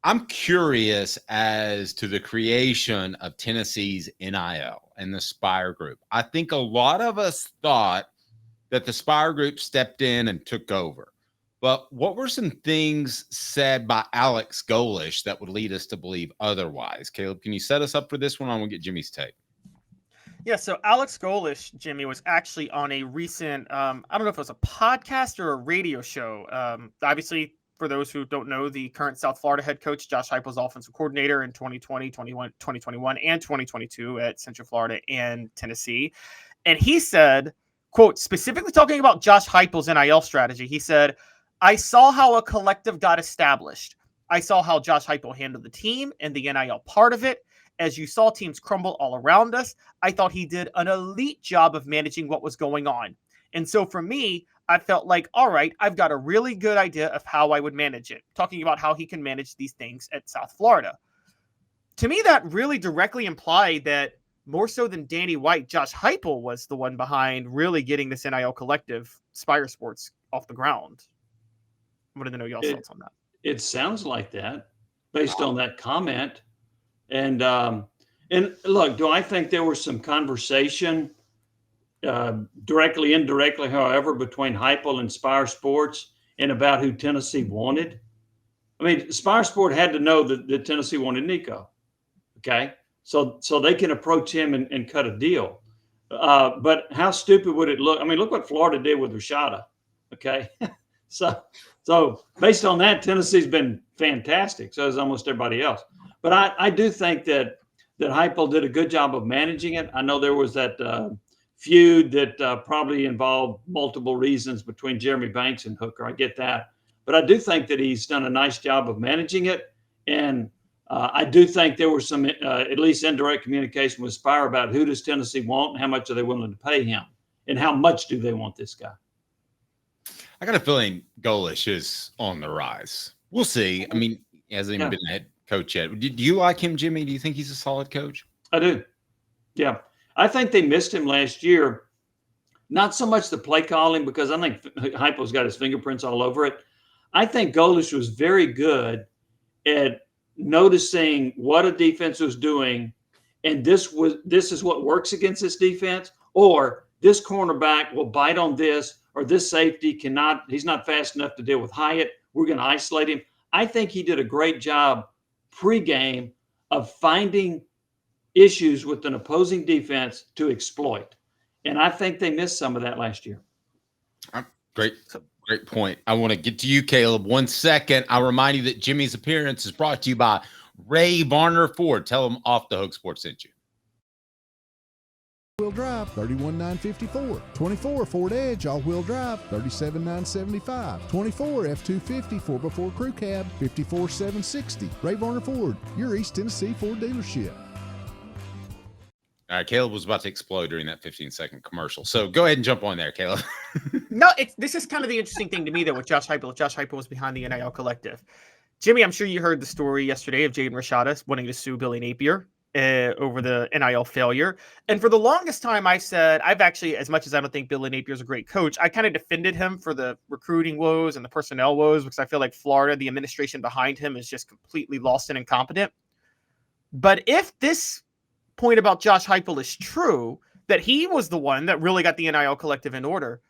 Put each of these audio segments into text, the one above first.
I'm curious as to the creation of Tennessee's NIL and the Spyre Group. I think a lot of us thought that the Spyre Group stepped in and took over. But what were some things said by Alex Golesh that would lead us to believe otherwise? Caleb, can you set us up for this one? I want to get Jimmy's take. Yeah, so Alex Golesh, Jimmy, was actually on a recent, I don't know if it was a podcast or a radio show. Obviously, for those who don't know, the current South Florida head coach, Josh Heupel, was offensive coordinator in 2020, 2021, and 2022 at Central Florida and Tennessee. And he said, quote, specifically talking about Josh Heupel's NIL strategy, he said, I saw how a collective got established. I saw how Josh Heupel handled the team and the NIL part of it. As you saw teams crumble all around us, I thought he did an elite job of managing what was going on. And so for me, I felt like, all right, I've got a really good idea of how I would manage it. Talking about how he can manage these things at South Florida. To me, that really directly implied that more so than Danny White, Josh Heupel was the one behind really getting this NIL collective, Spyre Sports, off the ground. I wanted to know y'all's thoughts on that. It sounds like that based on that comment. And look, do I think there was some conversation, directly, indirectly, however, between Heupel and Spyre Sports and about who Tennessee wanted? I mean, Spyre Sport had to know that Tennessee wanted Nico. Okay, so they can approach him and cut a deal. But how stupid would it look? I mean, look what Florida did with Rashada. Okay, so based on that, Tennessee's been fantastic. So has almost everybody else. But I do think that Heupel did a good job of managing it. I know there was that feud that probably involved multiple reasons between Jeremy Banks and Hooker. I get that. But I do think that he's done a nice job of managing it. And I do think there was some, at least indirect communication with Spyre about who does Tennessee want and how much are they willing to pay him and how much do they want this guy. I got a feeling Golesh is on the rise. We'll see. I mean, he hasn't even been a head coach yet. Do you like him, Jimmy? Do you think he's a solid coach? I do. Yeah. I think they missed him last year. Not so much the play calling, because I think Heupel's got his fingerprints all over it. I think Golesh was very good at noticing what a defense was doing, and this is what works against this defense, or this cornerback will bite on this, or this safety he's not fast enough to deal with Hyatt. We're going to isolate him. I think he did a great job pregame of finding issues with an opposing defense to exploit. And I think they missed some of that last year. Great point. I want to get to you, Caleb. 1 second. I'll remind you that Jimmy's appearance is brought to you by Ray Varner Ford. Tell them Off the Hook Sports sent you. All-wheel drive, $31,954. 24 Ford Edge, all-wheel drive, $37,975. 24 F-250 4x4 Crew Cab, $54,760. Ray Varner Ford, your East Tennessee Ford dealership. All right, Caleb was about to explode during that 15-second commercial. So go ahead and jump on there, Caleb. No, this is kind of the interesting thing to me, though, with Josh Heupel. Josh Heupel was behind the NIL collective. Jimmy, I'm sure you heard the story yesterday of Jaden Rashada wanting to sue Billy Napier over the NIL failure. And for the longest time, I've actually, as much as I don't think Billy Napier is a great coach, I kind of defended him for the recruiting woes and the personnel woes, because I feel like Florida, the administration behind him, is just completely lost and incompetent. But if this point about Josh Heupel is true, that he was the one that really got the NIL collective in order,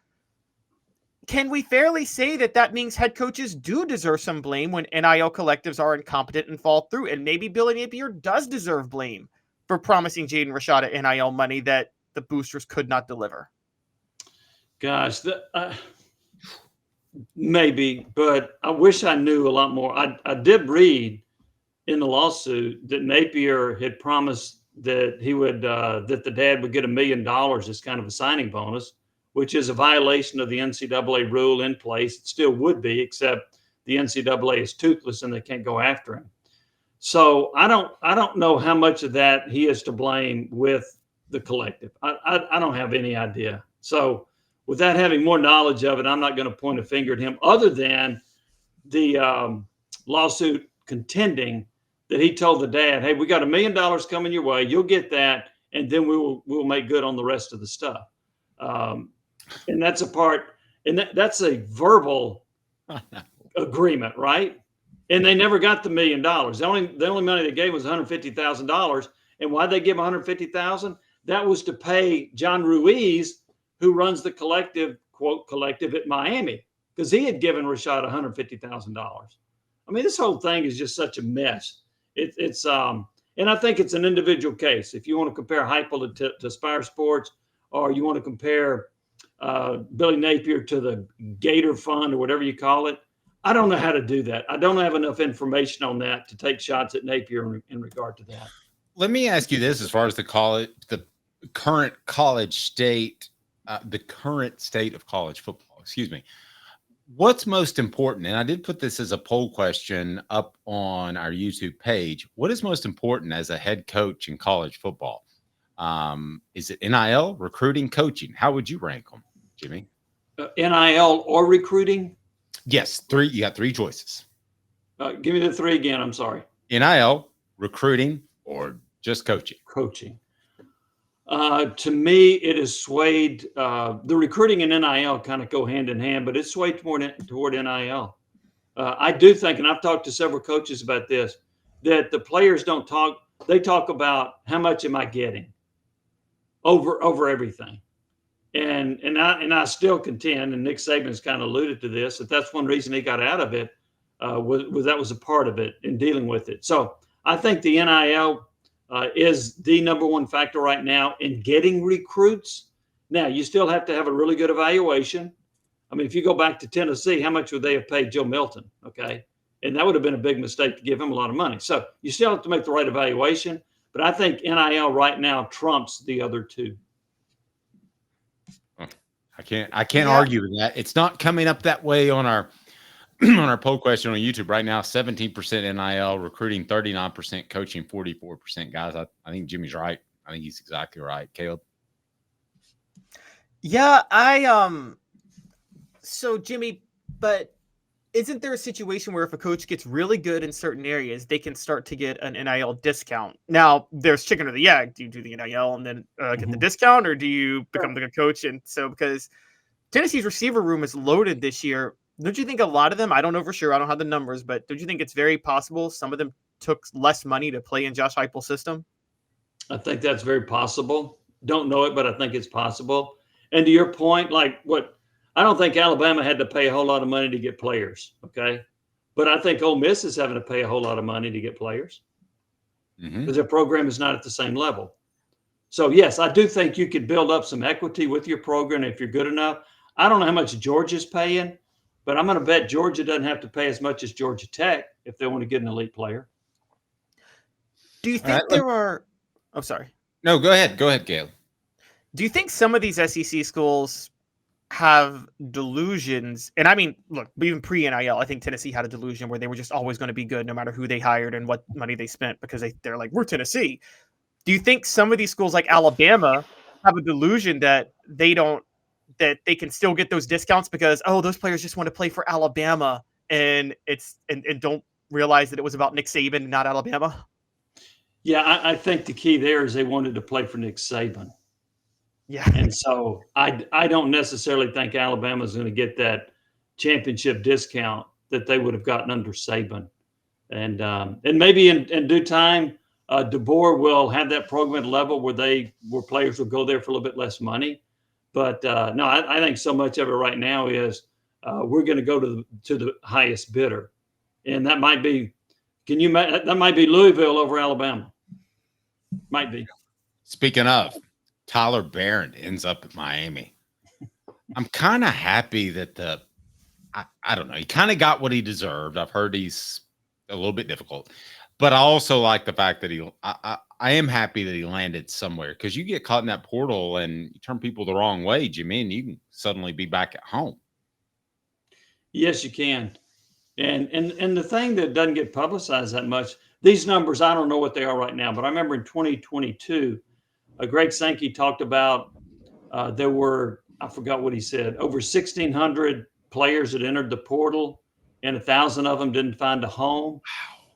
can we fairly say that means head coaches do deserve some blame when NIL collectives are incompetent and fall through? And maybe Billy Napier does deserve blame for promising Jaden Rashada NIL money that the boosters could not deliver. Gosh, maybe, but I wish I knew a lot more. I did read in the lawsuit that Napier had promised that he would that the dad would get $1 million as kind of a signing bonus, which is a violation of the NCAA rule in place. It still would be, except the NCAA is toothless and they can't go after him. So I don't know how much of that he is to blame with the collective. I don't have any idea. So without having more knowledge of it, I'm not going to point a finger at him, other than the lawsuit contending that he told the dad, hey, we got $1 million coming your way. You'll get that. And then we'll make good on the rest of the stuff. And that's a part, and that's a verbal agreement, right? And they never got the $1 million. The only money they gave was $150,000. And why'd they give $150,000? That was to pay John Ruiz, who runs the collective, quote, collective at Miami, because he had given Rashad $150,000. I mean, this whole thing is just such a mess. And I think it's an individual case. If you want to compare Heupel to Spyre Sports, or you want to compare Billy Napier to the Gator Fund or whatever you call it, I don't know how to do that. I don't have enough information on that to take shots at Napier in regard to that. Let me ask you this: as far as the current state of college football, excuse me, what's most important? And I did put this as a poll question up on our YouTube page. What is most important as a head coach in college football? Is it NIL, recruiting, coaching? How would you rank them, Jimmy? NIL or recruiting? Yes, three. You got three choices. Give me the three again. I'm sorry. NIL, recruiting, or just coaching? Coaching. To me, it is swayed. The recruiting and NIL kind of go hand in hand, but it's swayed toward NIL. I do think, and I've talked to several coaches about this, that the players don't talk. They talk about how much am I getting over everything. And I still contend, and Nick Saban's kind of alluded to this, that's one reason he got out of it, was a part of it in dealing with it. So I think the NIL is the number one factor right now in getting recruits. Now, you still have to have a really good evaluation. I mean, if you go back to Tennessee, how much would they have paid Joe Milton? Okay. And that would have been a big mistake to give him a lot of money. So you still have to make the right evaluation. But I think NIL right now trumps the other two. I can't argue with that. It's not coming up that way on our on our poll question on YouTube right now. 17% NIL, recruiting 39%, coaching 44%. Guys, I think Jimmy's right. I think he's exactly right. Caleb? Yeah, so Jimmy, but isn't there a situation where if a coach gets really good in certain areas, they can start to get an NIL discount? Now, there's chicken or the egg. Do you do the NIL and then get the discount, or do you become the good coach? And so, because Tennessee's receiver room is loaded this year, don't you think a lot of them, I don't know for sure, I don't have the numbers, but don't you think it's very possible some of them took less money to play in Josh Heupel's system? I think that's very possible. Don't know it, but I think it's possible. And to your point, I don't think Alabama had to pay a whole lot of money to get players, okay? But I think Ole Miss is having to pay a whole lot of money to get players because their program is not at the same level. So, yes, I do think you could build up some equity with your program if you're good enough. I don't know how much Georgia's paying, but I'm going to bet Georgia doesn't have to pay as much as Georgia Tech if they want to get an elite player. Do you think I'm sorry. No, go ahead. Go ahead, Caleb. Do you think some of these SEC schools have delusions? And I mean, look, even pre-NIL, I think Tennessee had a delusion where they were just always going to be good no matter who they hired and what money they spent because they're like, we're Tennessee. Do you think some of these schools like Alabama have a delusion that they can still get those discounts because, those players just want to play for Alabama and don't realize that it was about Nick Saban and not Alabama? Yeah, I think the key there is they wanted to play for Nick Saban. Yeah. And so I don't necessarily think Alabama's going to get that championship discount that they would have gotten under Saban. And maybe in due time, DeBoer will have that program at a level where players will go there for a little bit less money. But no, I think so much of it right now is we're going to go to the highest bidder. And that might be Louisville over Alabama. Might be. Speaking of, Tyler Barron ends up at Miami. I'm kind of happy that I don't know. He kind of got what he deserved. I've heard he's a little bit difficult, but I also like the fact that I am happy that he landed somewhere, because you get caught in that portal and you turn people the wrong way, Jimmy, and you can suddenly be back at home. Yes, you can. And the thing that doesn't get publicized that much, these numbers, I don't know what they are right now, but I remember in 2022, Greg Sankey talked about there were, I forgot what he said, over 1,600 players that entered the portal, and 1,000 of them didn't find a home. Wow.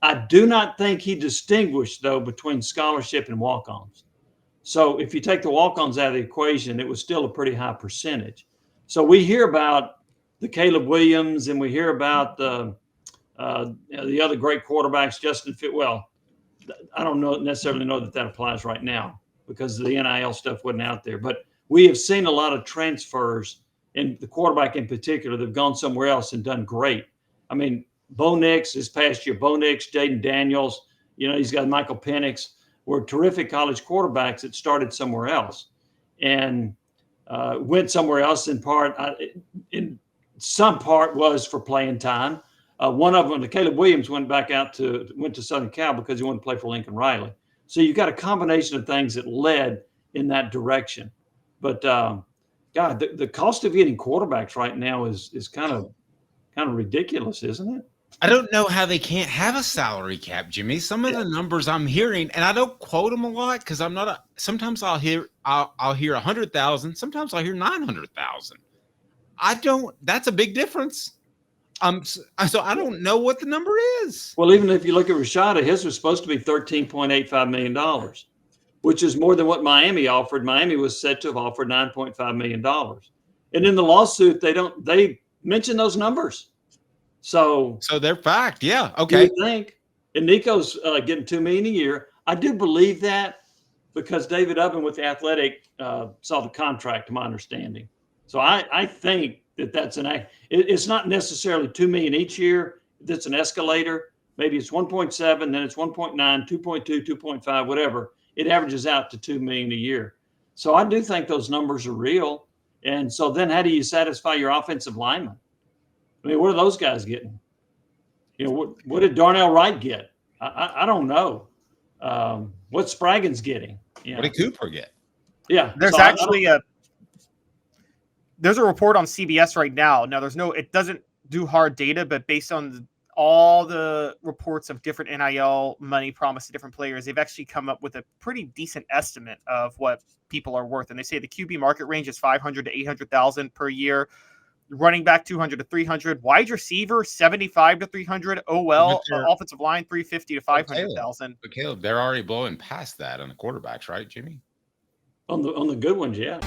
I do not think he distinguished, though, between scholarship and walk-ons. So if you take the walk-ons out of the equation, it was still a pretty high percentage. So we hear about the Caleb Williams, and we hear about the The other great quarterbacks, Justin Well, I don't necessarily know that applies right now because the NIL stuff wasn't out there. But we have seen a lot of transfers, and the quarterback in particular, they've gone somewhere else and done great. I mean, Bo Nix this past year, Jaden Daniels, he's got Michael Penix, were terrific college quarterbacks that started somewhere else and went somewhere else in some part was for playing time. One of them, Caleb Williams, went to Southern Cal because he wanted to play for Lincoln Riley. So you got a combination of things that led in that direction. But God, the cost of getting quarterbacks right now is kind of ridiculous, isn't it? I don't know how they can't have a salary cap, Jimmy. Some of the numbers I'm hearing, and I don't quote them a lot because I'm not sometimes I'll hear 100,000. Sometimes I'll hear 900,000. That's a big difference. So I don't know what the number is. Well, even if you look at Rashada, his was supposed to be $13.85 million, which is more than what Miami offered. Miami was said to have offered $9.5 million. And in the lawsuit, they mention those numbers. So they're fact. Yeah. Okay. You think. And Nico's getting $2 million a year. I do believe that because David Ubben with the Athletic saw the contract, to my understanding. So I think that's it's not necessarily $2 million each year. That's an escalator. Maybe it's 1.7, then it's 1.9, 2.2, 2.5, whatever. It averages out to $2 million a year. So I do think those numbers are real. And so then how do you satisfy your offensive linemen? I mean, what are those guys getting? What did Darnell Wright get? I don't know. What Spraggins getting? What did Cooper get? Yeah. There's there's a report on CBS right now. Now it doesn't do hard data, but based on all the reports of different NIL money promised to different players, they've actually come up with a pretty decent estimate of what people are worth. And they say the QB market range is 500 to 800,000 per year. Running back 200 to 300, wide receiver 75 to 300, offensive line 350 to 500,000. But Caleb, they're already blowing past that on the quarterbacks, right, Jimmy? On the good ones, yeah.